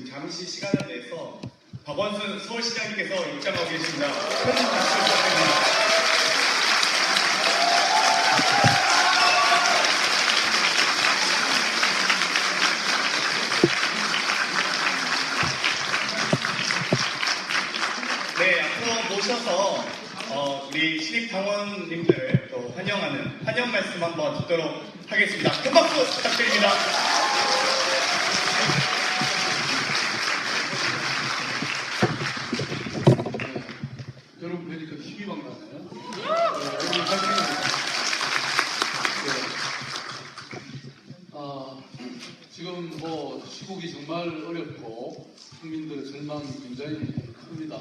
지금 잠시 시간을 내서 박원순 서울시장님께서 입장하고 계십니다. 큰 박수 부탁드립니다. 네, 앞으로 모셔서 우리 신입당원님들 또 환영하는 환영 말씀 한번 듣도록 하겠습니다. 큰 박수 부탁드립니다. 여러분 뵈니까 힘이 막 나네요. 지금 뭐 시국이 정말 어렵고 국민들의 절망이 굉장히 큽니다.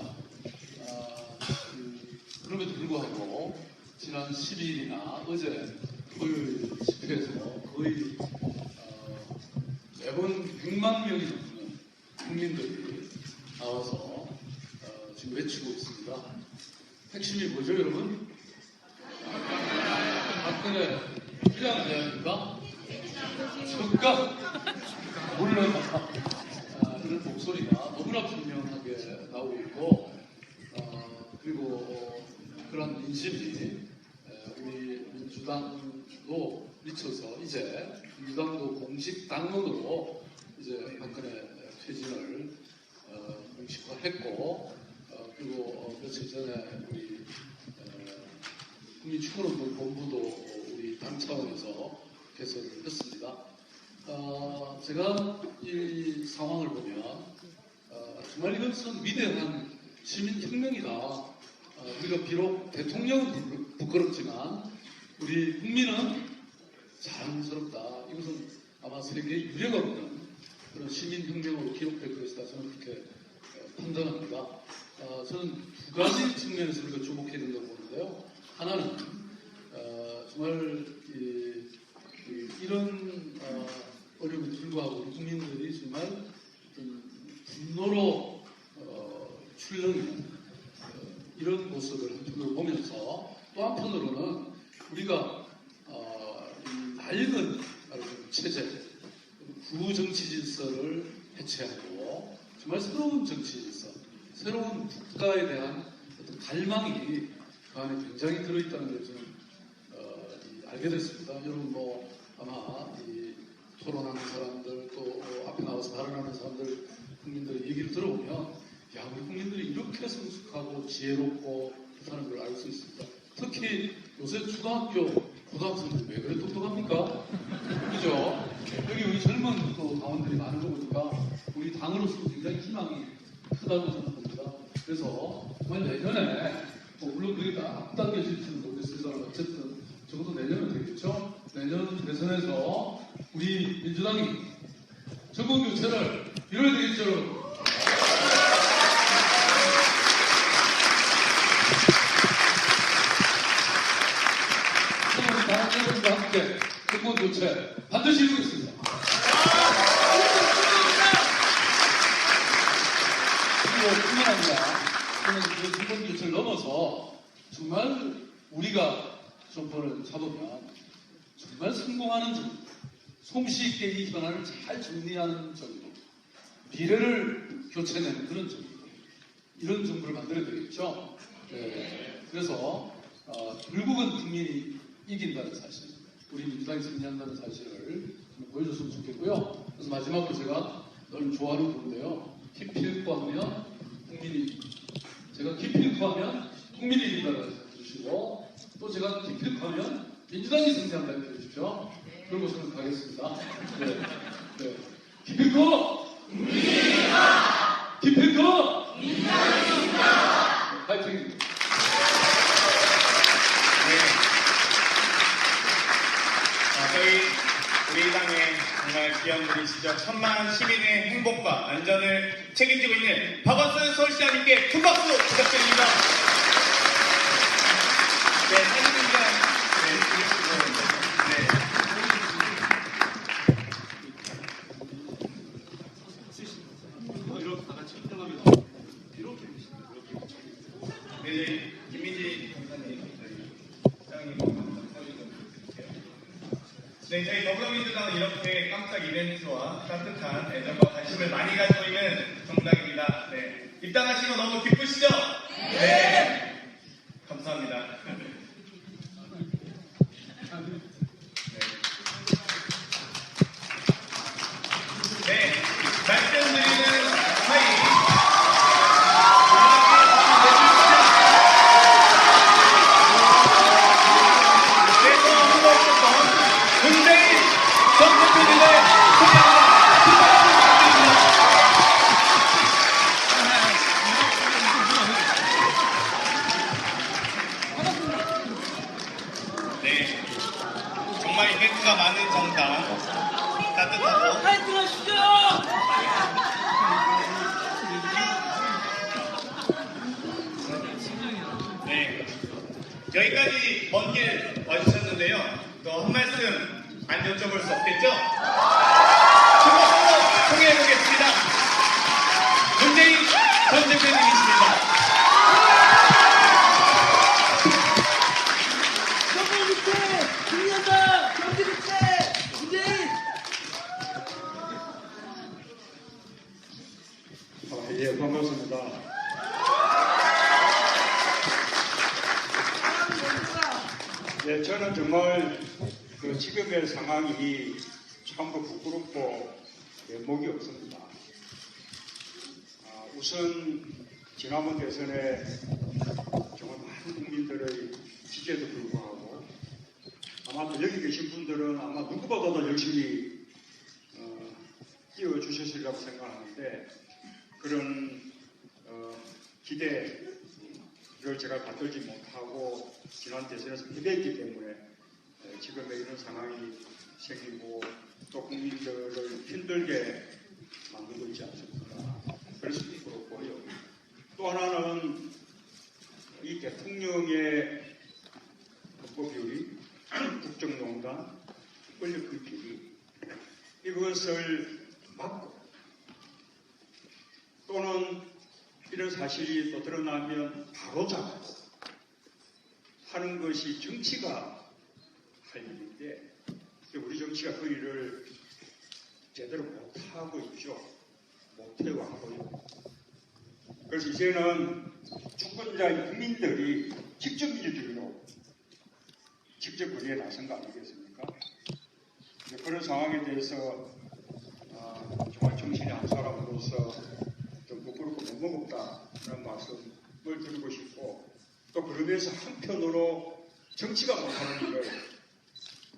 그럼에도 불구하고 지난 12일이나 어제 토요일 집회에서 거의 매번 100만 명이 넘는 국민들이 나와서 지금 외치고 있습니다. 핵심이 뭐죠, 여러분? 박근혜 필요한 대안입니까? 적각! 물론 이런 목소리가 너무나 분명하게 나오고 있고 그리고 그런 민심이 우리 민주당도 미쳐서 이제 민주당도 공식 당론으로 이제 박근혜 퇴진을 공식화했고 그리고 며칠 전에 우리 국민축구운동 본부도 우리 당 차원에서 개설을 했습니다. 제가 이 상황을 보면 정말 이것은 위대한 시민혁명이다. 우리가 비록 대통령은 부끄럽지만 우리 국민은 자랑스럽다. 이것은 아마 세계에 유례가 없는 그런 시민혁명으로 기록될 것이다. 저는 그렇게 판단합니다. 저는 두 가지 측면에서 우리가 주목해야 된다고 보는데요. 하나는 정말 이런 어려움에 불구하고 우리 국민들이 정말 분노로 출렁이는 이런 모습을 한편으로 보면서 또 한편으로는 우리가 이 낡은 체제, 구정치 질서를 해체하고 정말 새로운 정치 질서, 새로운 국가에 대한 어떤 갈망이 그 안에 굉장히 들어있다는 걸 저는 알게 됐습니다. 여러분 뭐 아마 이 토론하는 사람들 또 앞에 나와서 발언하는 사람들 국민들의 얘기를 들어보면 야 우리 국민들이 이렇게 성숙하고 지혜롭고 그렇다는 걸 알 수 있습니다. 특히 요새 초등학교 고등학생들 왜 그래 똑똑합니까? 그죠? 여기 우리 젊은 또 당원들이 많은 거 보니까 우리 당으로서 굉장히 희망이 크다고 저는 봅니다. 그래서 정말 내년에 물론 그게 다 앞당겨질지는 모르겠습니다만 어쨌든 적어도 내년은 되겠죠? 내년 대선에서 우리 민주당이 정권 교체를 이뤄야 되겠죠, 여러분? 여러분과 함께 정권 교체 반드시 이루겠습니다. 그리고 분명합니다. 저는 그 정권 교체를 넘어서 정말 우리가 정권을 잡으면 정말 성공하는 정부, 솜씨 있게 이 현안을 잘 정리하는 정부, 미래를 교체내는 그런 정부, 이런 정부를 만들어야 되겠죠. 네. 그래서 결국은 국민이 이긴다는 사실, 우리 민주당이 승리한다는 사실을 보여줬으면 좋겠고요. 그래서 마지막으로 제가 늘 좋아하는 건데요. 기필코 하면 국민이, 제가 기필코 하면 국민이 이긴다는 해주시고, 또 제가 기필코 하면 민주당이 승리한다는 해주십시오. 그러고 저는 가겠습니다. 네. 네. 기필코! 기필코! 파이팅! 우리 당의 정말 귀한 분이시죠. 천만 시민의 행복과 안전을 책임지고 있는 박원순 서울시장님께 큰 박수 부탁드립니다. 네, 사진입니다. 네, 김민지 검사님, 시장님 네, 저희 더불어민주당은 이렇게 깜짝 이벤트와 따뜻한 애정과 관심을 많이 가지고 있는 지켜볼 수 없겠죠? 주목으로 통해보겠습니다. 문재인 전 대표님이십니다. 예, 반갑습니다. 예, 저는 정말 그 지금의 상황이 참으로 부끄럽고 면목이 없습니다. 우선 지난번 대선에 정말 많은 국민들의 지지에도 불구하고 아마 또 여기 계신 분들은 아마 누구보다도 열심히 띄워주셨으리라고 생각하는데 그런 기대를 제가 받들지 못하고 지난 대선에서 패배했기 때문에 지금의 이런 상황이 생기고 또 국민들을 힘들게 만들고 있지 않습니까? 그래서 부끄럽고요. 또 하나는 이 대통령의 헌법 비율이 국정농단, 권력 비리 이것을 막고 또는 이런 사실이 또 드러나면 바로 잡고 하는 것이 정치가 할 일인데 우리 정치가 그 일을 제대로 못하고 있죠. 못해왔고요. 그래서 이제는 주권자인 국민들이 직접 민주주의로 직접 거리에 나선 거 아니겠습니까? 그런 상황에 대해서 정말 정신이 한 사람으로서 좀 부끄럽고 면목없다 그런 말씀을 드리고 싶고 또 그러면서 한편으로 정치가 못하는 일을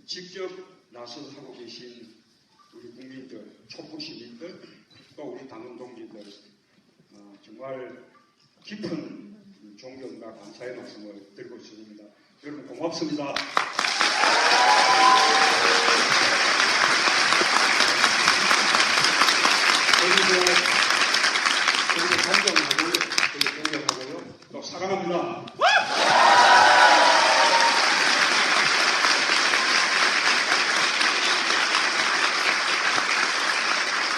직접 나서서 하고 계신 우리 국민들, 촛불 시민들 또 우리 당원 동지들 정말 깊은 존경과 감사의 말씀을 드리고 있습니다. 여러분 고맙습니다. 그리고 존경하고요. 또 사랑합니다.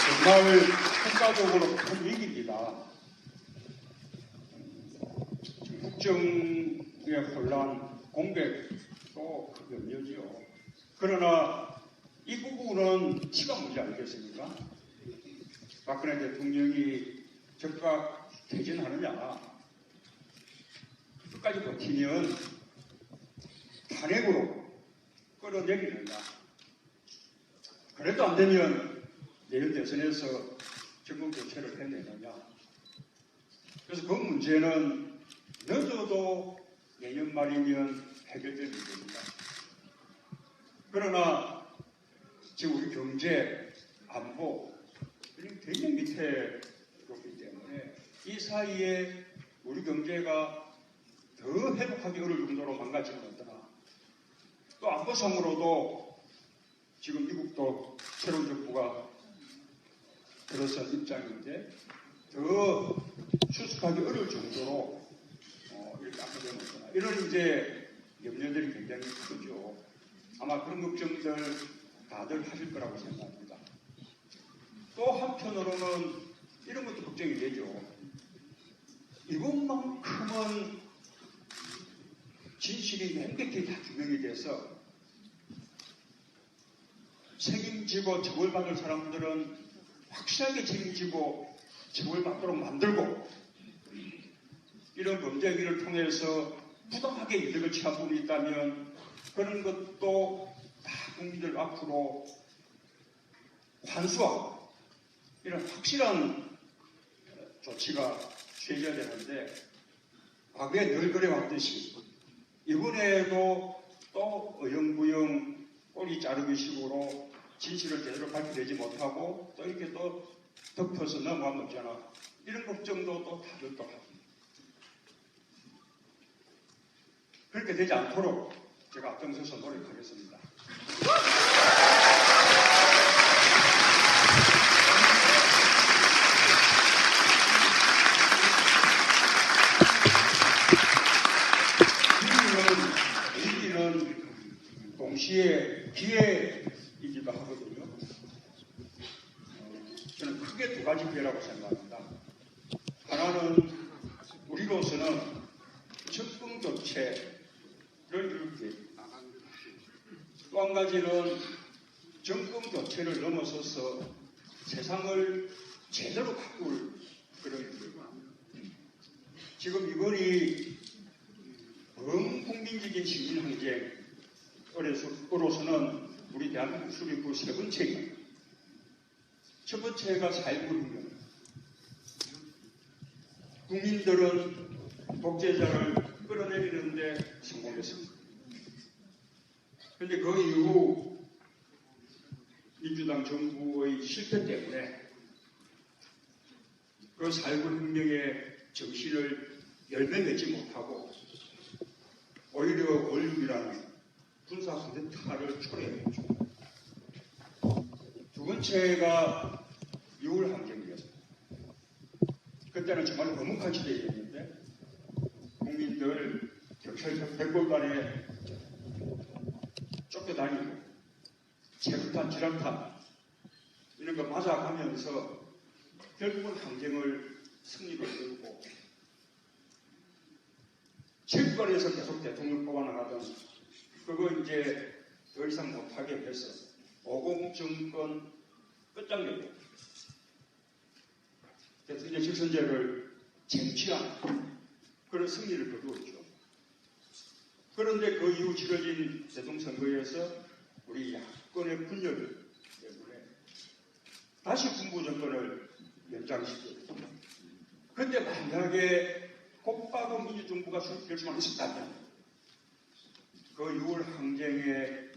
정말 국가적으로 큰 위기입니다. 국정의 혼란, 공백도 큰 염려지요. 그러나 이 부분은 시간 문제 아니겠습니까? 박근혜 대통령이 즉각 퇴진하느냐, 끝까지 버티면 탄핵으로 끌어내리느냐, 그래도 안 되면 내년 대선에서 정권 교체를 해내느냐. 그래서 그 문제는 늦어도 내년 말이면 해결될 문제입니다. 그러나 지금 우리 경제, 안보 굉장히 밑에 있기 때문에 이 사이에 우리 경제가 더 회복하기 어려울 정도로 망가진 것이다. 또 안보상으로도 지금 미국도 새로운 정부가 들어선 입장인데 더 수습하기 어려울 정도로 이렇게 악화되는 거구나. 이런 이제 염려들이 굉장히 크죠. 아마 그런 걱정들 다들 하실 거라고 생각합니다. 또 한편으로는 이런 것도 걱정이 되죠. 이것만큼은 진실이 명백히 다 규명이 돼서 책임지고 처벌받을 사람들은 확실하게 책임지고 처벌받도록 만들고 이런 범죄행위를 통해서 부당하게 이득을 취한 분이 있다면 그런 것도 다 국민들 앞으로 환수하고 이런 확실한 조치가 취해져야 되는데 과거에 늘 그래왔듯이 이번에도 또 어영부영 꼬리 자르기 식으로 진실을 제대로 밝혀내지 못하고 또 이렇게 또 덮어서 넘어가면 없잖아. 이런 걱정도 또 다들 또 하고. 그렇게 되지 않도록 제가 앞장서서 노력하겠습니다. 위기는 동시에 기회이기도 개라고 생각합니다. 하나는 우리로서는 적금 교체를 이룰 계획입니다. 또 한 가지는 정권 교체를 넘어서서 세상을 제대로 바꿀 그런 일입니다. 지금 이번이 범국민적인 시민항쟁으로서는 우리 대한민국 수립후 세 번째입니다. 첫 번째가 4.19 혁명. 국민들은 독재자를 끌어내리는데 성공했습니다. 그런데 그 이후 민주당 정부의 실패 때문에 그 4.19 혁명의 정신을 열매맺지 못하고 오히려 5.16이라는 군사 쿠데타를 초래했죠. 두 번째가 6월 항쟁이었습니다. 그때는 정말 거뭇한 시대였는데 국민들 경찰서 백골간에 쫓겨다니고 체류탄, 지랄탄 이런 거 맞아가면서 결국은 항쟁을 승리로 이루고 체육관에서 계속 대통령 뽑아나가던 그거 이제 더 이상 못하게 해서 50 정권 끝장내고 대통령 직선제를 쟁취한 그런 승리를 거두었죠. 그런데 그 이후 치러진 대통령선거에서 우리 야권의 분열 때문에 다시 군부 정권을 연장시켰죠. 그런데 만약에 곧바로 민주정부가 결심을 했었다면 그 6월 항쟁의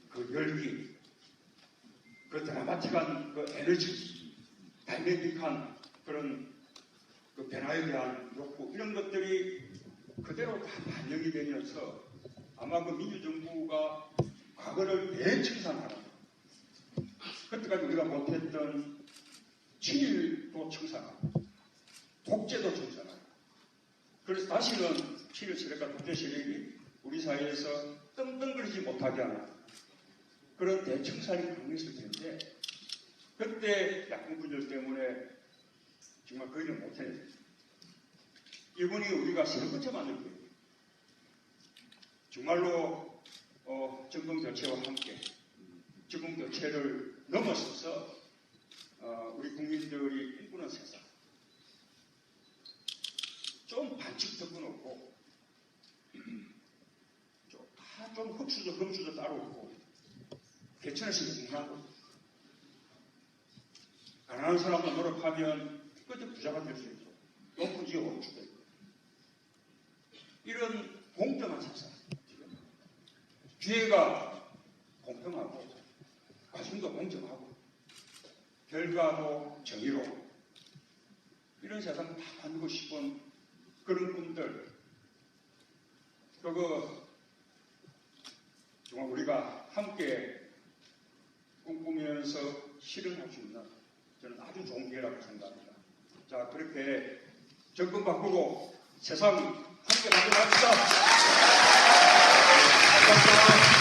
그 열기, 그 드라마틱한 그 에너지, 다이내믹한 그런 그 변화에 대한 욕구 이런 것들이 그대로 다 반영이 되면서 아마 그 민주정부가 과거를 대청산하는 그때까지 우리가 못했던 친일도 청산하고 독재도 청산하고 그래서 다시는 친일 세력과 독재 세력이 우리 사회에서 떵떵거리지 못하게 하는 그런 대청산이 강했을 텐데 그때 야권 분열 때문에 정말 그 일을 못해냈어요. 이번이 우리가 세 번째 만들 거예요. 정말로 정권 교체와 함께 정권 교체를 넘어서서 우리 국민들이 꿈꾸는 세상 좀 반칙 덕분 없고 좀 흡수도 검수도 따로 없고 개천에서 공부하고 가난한 사람만 노력하면 끝에 부자가 될 수 있고 높은 지역 원주도 있고 이런 공평한 세상 기회가 공평하고 과정도 공정하고 결과도 정의로워 이런 세상 다 만들고 싶은 그런 꿈들 그거 정말 우리가 함께 꿈꾸면서 실현할 수 있는 저는 아주 좋은 기회라고 생각합니다. 자, 그렇게 정권 바꾸고 세상 함께 만들어갑시다. 감사합니다.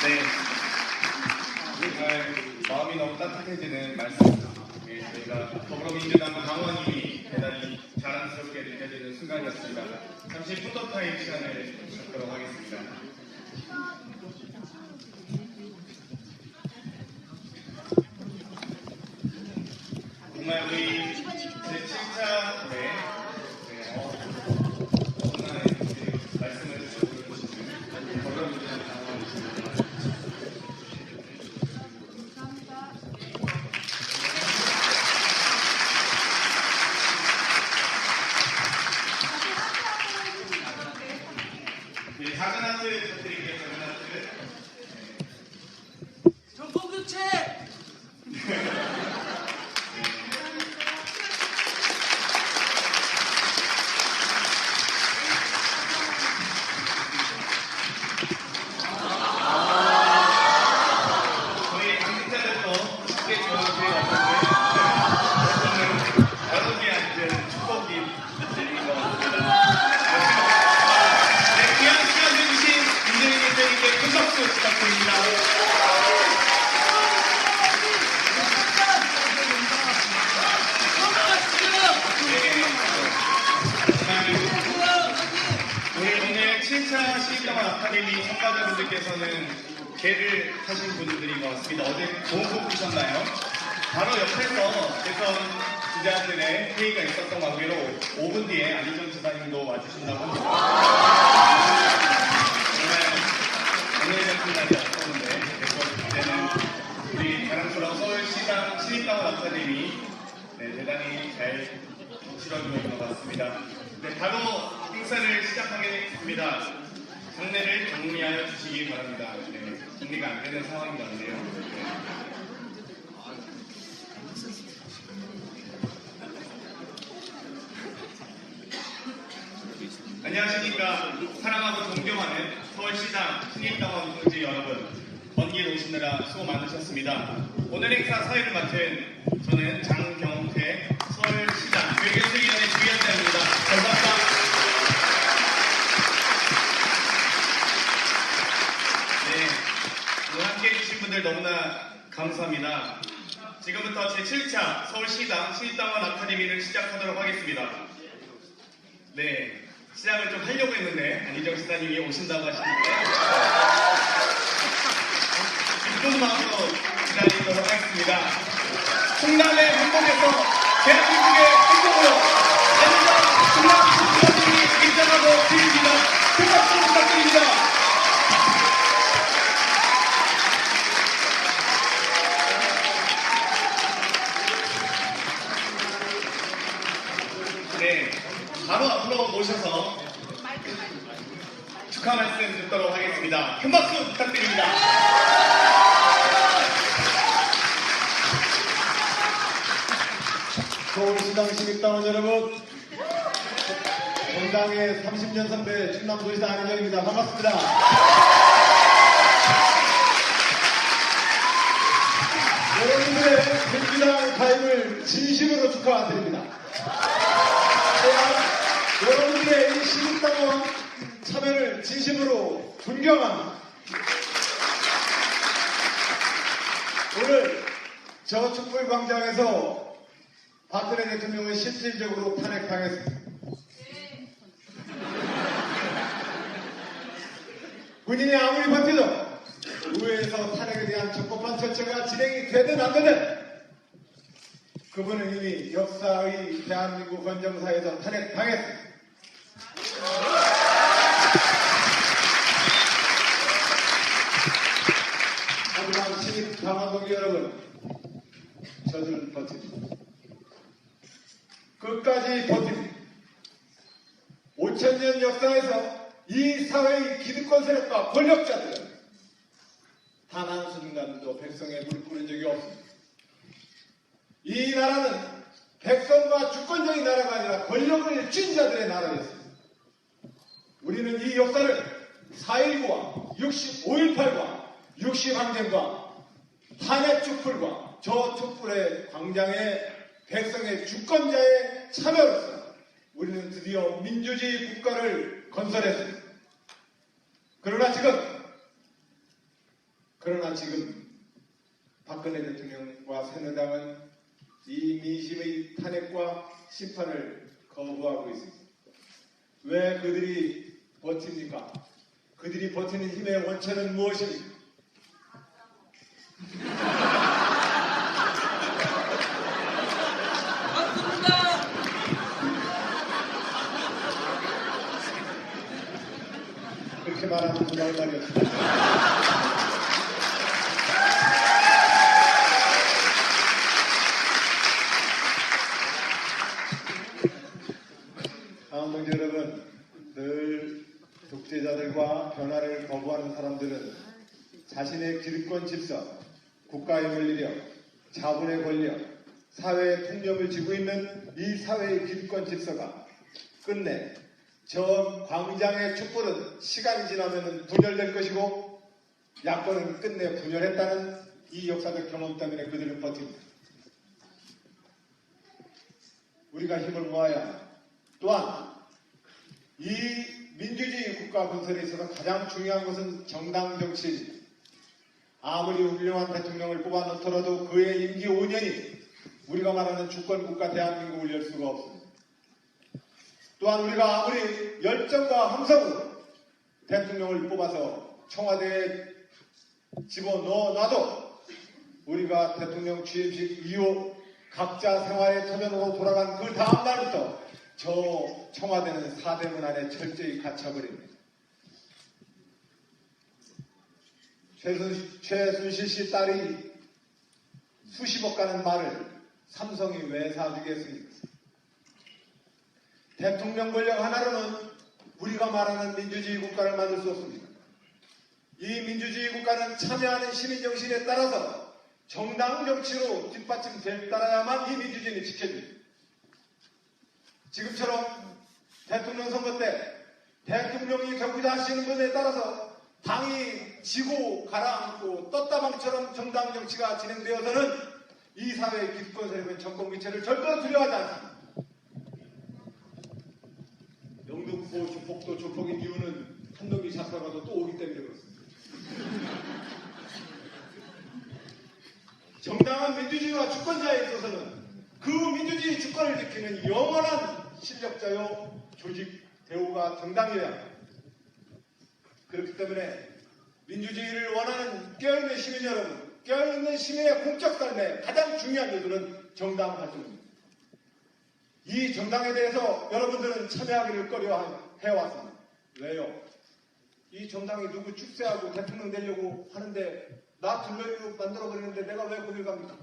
네, 정말 마음이 너무 따뜻해지는 말씀. 네, 저희가 더불어민주당 당원님이 대단히 자랑스럽게 느껴지는 순간이었습니다. 잠시 포토타임 시간을 갖도록 하겠습니다. 정말 우리 제7차 오늘 말씀을 주시는 더불어민주당 당원입니다. 네, 작은 하트 7차 시립다만 아카데미 참가자분들께서는 개를 하신 분들인 것 같습니다. 어제 보고 보셨나요? 바로 옆에서 대선 주자들의 회의가 있었던 관계로 5분 뒤에 안희정 지사님도 와주신다고 합니다. 정말 오늘 같은 날이 없었는데 그때는 우리 자랑스러운 서울시당 시립다만 아카데미 대단히 잘 치러주고 있는 것 같습니다. 네, 바로 행사를 시작하겠습니다. 장례를 정리하여 주시기 바랍니다. 네, 정리가 안 되는 상황인 것 같네요. 네. 안녕하십니까. 사랑하고 존경하는 서울시장 신입당원 동지 여러분, 먼 길 오시느라 수고 많으셨습니다. 오늘 행사 사회를 맡은 저는 장경태 서울시장 교육예술위원회 주위원장입니다. 감사합니다. 네, 오늘 함께해 주신 분들 너무나 감사합니다. 지금부터 제7차 서울시당 신입당원 아카데미를 시작하도록 하겠습니다. 네, 시작을 좀 하려고 했는데 안희정 시사님이 오신다고 하시니까 기쁜 마음으로 기다리도록 하겠습니다. 충남의 행복에서 대한민국의 행복으로 안희정 충남 시장님이 입장하고 드립니다. 큰 박수 부탁드립니다. 네, 바로 앞으로 모셔서 축하 말씀 듣도록 하겠습니다. 큰 박수 부탁드립니다. 서울시당 시립당원 여러분, 정당의 30년 선배 충남도지사 안희정입니다. 반갑습니다. 여러분들의 민주당 가입을 진심으로 축하드립니다. 또한 여러분들의 이 시립당원 참여를 진심으로 존경합니다. 오늘 저 촛불광장에서 박근혜 대통령을 실질적으로 탄핵당했습니다. 군인이 아무리 버텨도 의회에서 탄핵에 대한 적법한 절차가 진행이 되든 안 되든 그분은 이미 역사의 대한민국 헌정사에서 탄핵당했습니다. 하지만 신입 당원동지 여러분, 저들은 버팁니다. 끝까지 버팁니다. 5,000년 역사에서 이 사회의 기득권 세력과 권력자들은 단 한순간도 백성의 무릎 꿇은 적이 없습니다. 이 나라는 백성과 주권적인 나라가 아니라 권력을 쥔 자들의 나라였습니다. 우리는 이 역사를 4.19와 5.18과 60항쟁과 탄핵 촛불과 저 촛불의 광장의 백성의 주권자의 참여로서 우리는 드디어 민주주의 국가를 건설했습니다. 그러나 지금 박근혜 대통령과 새누리당은 이 민심의 탄핵과 심판을 거부하고 있습니다. 왜 그들이 버팁니까? 그들이 버티는 힘의 원천은 무엇입니까? 그렇게 말하면 나올 말이 없습니다. 당원동지 여러분, 늘 독재자들과 변화를 거부하는 사람들은 자신의 기득권 질서, 국가의 원리력, 자본의 권력, 사회의 통념을 쥐고 있는 이 사회의 기득권 질서가 끝내 저 광장의 촛불은 시간이 지나면 분열될 것이고 야권은 끝내 분열했다는 이 역사적 경험 때문에 그들은 버팁니다. 우리가 힘을 모아야 또한 이 민주주의 국가 건설에 있어서 가장 중요한 것은 정당 정치입니다. 아무리 훌륭한 대통령을 뽑아놓더라도 그의 임기 5년이 우리가 말하는 주권국가 대한민국을 열 수가 없습니다. 또한 우리가 아무리 열정과 함성으로 대통령을 뽑아서 청와대에 집어넣어놔도 우리가 대통령 취임식 이후 각자 생활의 터전으로 돌아간 그 다음 날부터 저 청와대는 사대문 안에 철저히 갇혀버립니다. 최순실 씨 딸이 수십억 가는 말을 삼성이 왜 사주겠습니까? 대통령 권력 하나로는 우리가 말하는 민주주의 국가를 만들 수 없습니다. 이 민주주의 국가는 참여하는 시민정신에 따라서 정당 정치로 뒷받침될 따라야만 이 민주주의는 지켜집니다. 지금처럼 대통령 선거 때 대통령이 경부자 하시는 분에 따라서 당이 지고 가라앉고 떴다방처럼 정당 정치가 진행되어서는 이 사회의 기득권 세력은 정권 교체를 절대로 두려워하지 않습니다. 영등포 조폭도 조폭인 이유는 한 놈이 잡혀가도 또 오기 때문에 그렇습니다. 정당한 민주주의와 주권자에 있어서는 그 민주주의 주권을 지키는 영원한 실력자요 조직 대우가 정당이어야 합니다. 그렇기 때문에 민주주의를 원하는 깨어있는 시민 여러분, 깨어있는 시민의 공적 삶에 가장 중요한 요소는 정당 활동입니다. 이 정당에 대해서 여러분들은 참여하기를 꺼려해왔습니다. 왜요? 이 정당이 누구 축세하고 대통령 되려고 하는데 나 둘러리로 만들어버리는데 내가 왜 거길 갑니까?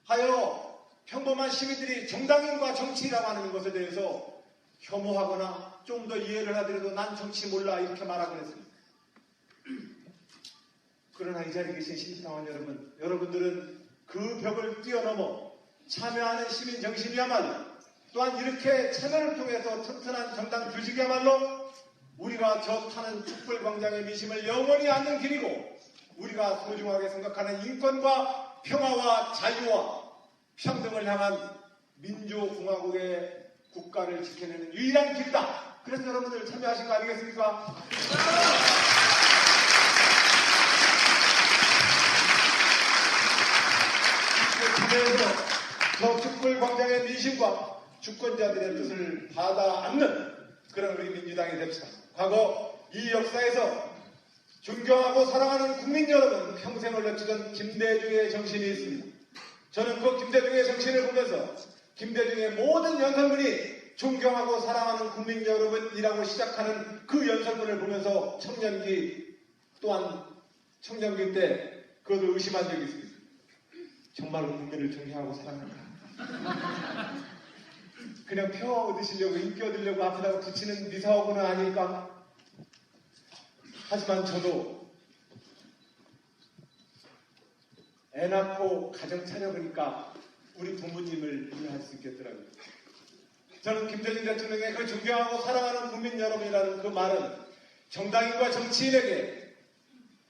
하여 평범한 시민들이 정당인과 정치라고 하는 것에 대해서 혐오하거나 좀 더 이해를 하더라도 난 정치 몰라 이렇게 말하곤 했습니다. 그러나 이 자리에 계신 신사원 여러분, 여러분들은 그 벽을 뛰어넘어 참여하는 시민 정신이야말로 또한 이렇게 참여를 통해서 튼튼한 정당 조직이야말로 우리가 저 타는 촛불광장의 미심을 영원히 안는 길이고 우리가 소중하게 생각하는 인권과 평화와 자유와 평등을 향한 민주공화국의 국가를 지켜내는 유일한 길이다. 그래서 여러분들 참여하신 거 아니겠습니까? 참여해서 저 촛불광장의 민심과 주권자들의 뜻을 받아 안는 그런 우리 민주당이 됩시다. 과거 이 역사에서 존경하고 사랑하는 국민 여러분 평생을 내치던 김대중의 정신이 있습니다. 저는 그 김대중의 정신을 보면서 김대중의 모든 연설문이 존경하고 사랑하는 국민 여러분이라고 시작하는 그 연설문을 보면서 청년기 또한 청년기 때 그것을 의심한 적이 있습니다. 정말로 국민을 존경하고 사랑한다. 그냥 표 얻으시려고 인기 얻으려고 앞에다가 붙이는 미사오군은 아닐까? 하지만 저도 애 낳고 가정 차려보니까 우리 부모님을 이해할 수 있겠더라고요. 저는 김대중 대통령의 그 존경하고 사랑하는 국민 여러분이라는 그 말은 정당인과 정치인에게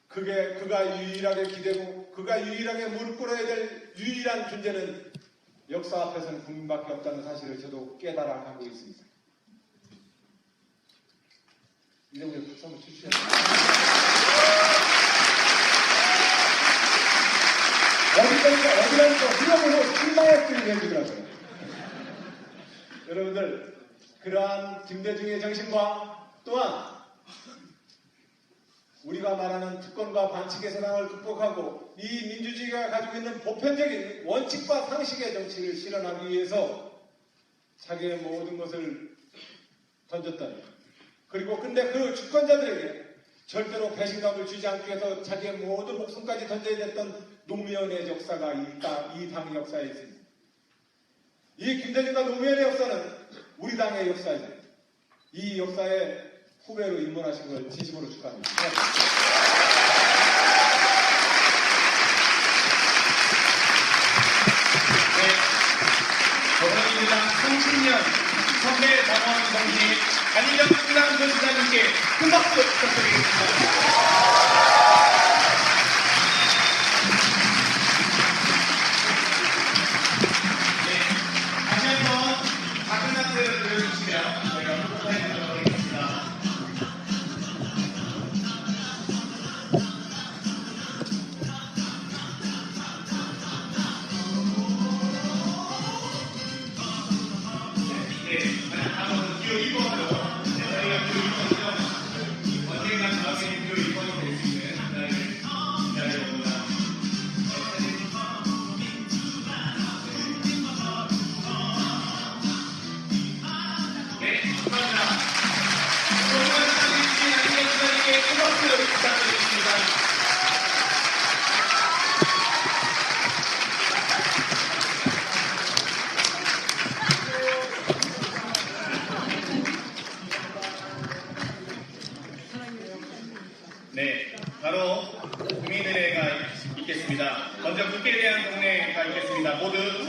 그가 유일하게 기대고 그가 유일하게 무릎 꿇어야 될 유일한 존재는 역사 앞에서는 국민밖에 없다는 사실을 저도 깨달아가고 있습니다. 이정도의 박수 한번 주시죠. 어디라니까 흘러보고 실망했으면 해주더라고요. 여러분들 그러한 김대중의 정신과 또한 우리가 말하는 특권과 반칙의 세상을 극복하고 이 민주주의가 가지고 있는 보편적인 원칙과 상식의 정치를 실현하기 위해서 자기의 모든 것을 던졌다니. 그리고 근데 그 주권자들에게 절대로 배신감을 주지 않기 위해서 자기의 모든 목숨까지 던져야 됐던 노무현의 역사가 이 당 역사에 있습니다. 이 김대중과 노무현의 역사는 우리 당의 역사입니다. 이 역사에 후배로 입문하신 걸 진심으로 축하합니다. 네, 더불어민주당 30년 선배 당원 정신 안희정 수당 교수장님께 큰 박수 부탁드리겠습니다. 다시 한번 작은 하트를 보여주시면 저희가 포토해드리도록 하겠습니다. 네, 한번 뒤로 2번으로 저희가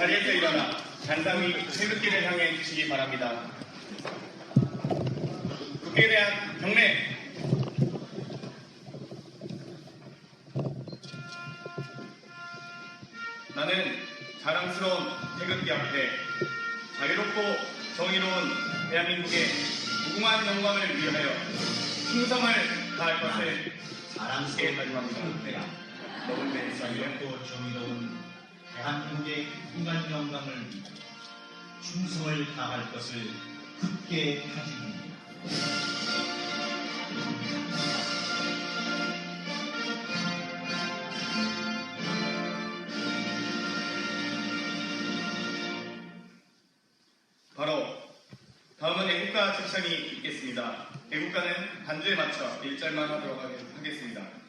자리에서 일어나 단상이 태극기를 향해 주시기 바랍니다. 국회에 대한 경례. 나는 자랑스러운 태극기 앞에 자유롭고 정의로운 대한민국의 무궁한 영광을 위하여 충성을 다할 것을 자랑스러운 다짐합니다. 태극기가 너무 매니스입니다. 자유롭고 정의로운 대한민국의 무궁한 영광을 위해 충성을 다할 것을 굳게 다짐합니다. 바로 다음은 애국가 섹션이 있겠습니다. 애국가는 반주에 맞춰 1절만 하도록 하겠습니다.